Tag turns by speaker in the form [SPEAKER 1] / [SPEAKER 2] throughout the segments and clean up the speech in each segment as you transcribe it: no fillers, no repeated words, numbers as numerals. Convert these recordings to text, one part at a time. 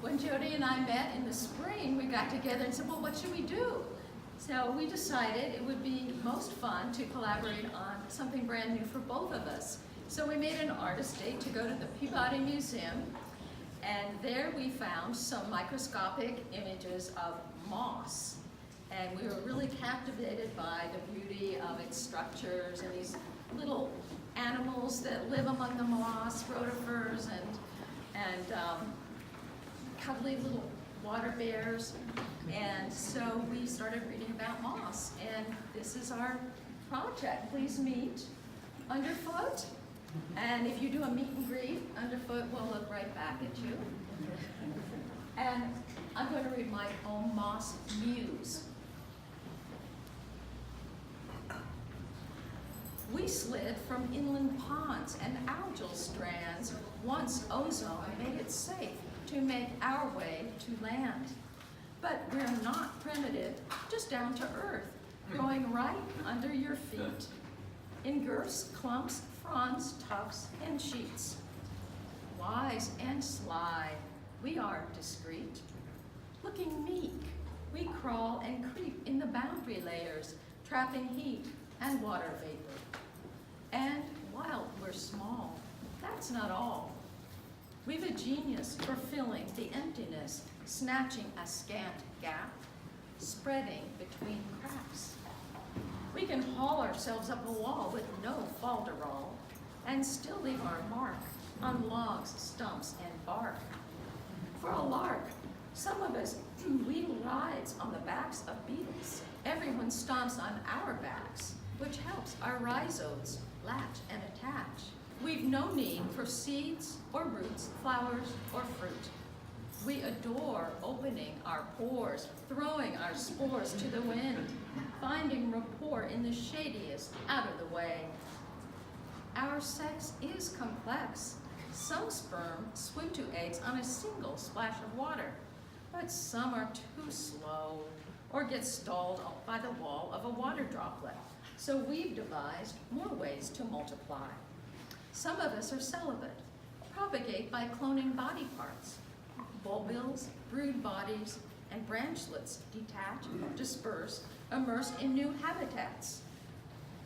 [SPEAKER 1] when Jody and I met in the spring, we got together and said, well, what should we do? So we decided it would be most fun to collaborate on something brand new for both of us. So we made an artist date to go to the Peabody Museum, and there we found some microscopic images of moss. And we were really captivated by the beauty of its structures and these little animals that live among the moss, rotifers and cuddly little water bears. And so we started reading about moss, and this is our project. Please meet Underfoot. And if you do a meet and greet, Underfoot will look right back at you. And I'm going to read my own moss muse. We slid from inland ponds and algal strands. Once ozone made it safe to make our way to land. But we're not primitive, just down to earth, growing right under your feet. In girths, clumps, fronds, tufts, and sheets. Wise and sly, we are discreet. Looking meek, we crawl and creep in the boundary layers, trapping heat and water vapor. And while we're small, that's not all. We've a genius for filling the emptiness, snatching a scant gap, spreading between cracks. We can haul ourselves up a wall with no falderall, and still leave our mark on logs, stumps, and bark. For a lark, some of us wheedle rides on the backs of beetles. Everyone stomps on our backs, which helps our rhizomes latch and attach. We've no need for seeds or roots, flowers or fruit. We adore opening our pores, throwing our spores to the wind, finding rapport in the shadiest out of the way. Our sex is complex. Some sperm swim to eggs on a single splash of water, but some are too slow or get stalled by the wall of a water droplet. So we've devised more ways to multiply. Some of us are celibate, propagate by cloning body parts. Bulbils, brood bodies, and branchlets detach, disperse, immerse in new habitats.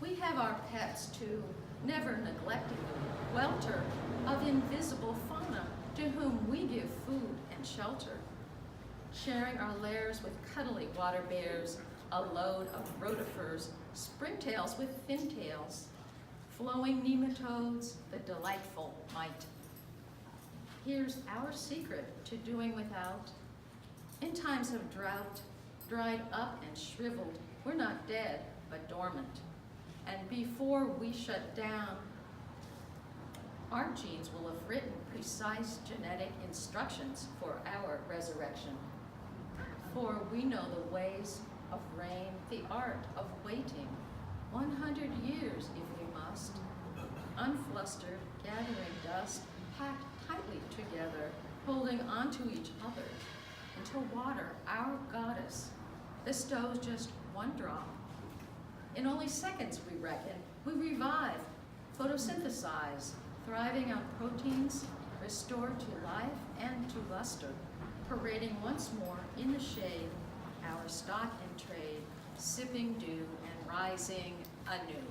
[SPEAKER 1] We have our pets too, never neglecting the welter of invisible fauna to whom we give food and shelter. Sharing our lairs with cuddly water bears, a load of rotifers, springtails with fintails, flowing nematodes, the delightful mite. Here's our secret to doing without. In times of drought, dried up and shriveled, we're not dead, but dormant. And before we shut down, our genes will have written precise genetic instructions for our resurrection. For we know the ways of rain, the art of waiting, 100 years if we must, unflustered, gathering dust, packed tightly together, holding on to each other, until water, our goddess, bestows just one drop. In only seconds, we reckon, we revive, photosynthesize, thriving on proteins, restored to life and to luster, parading once more in the shade, our stock in trade, sipping dew and rising anew.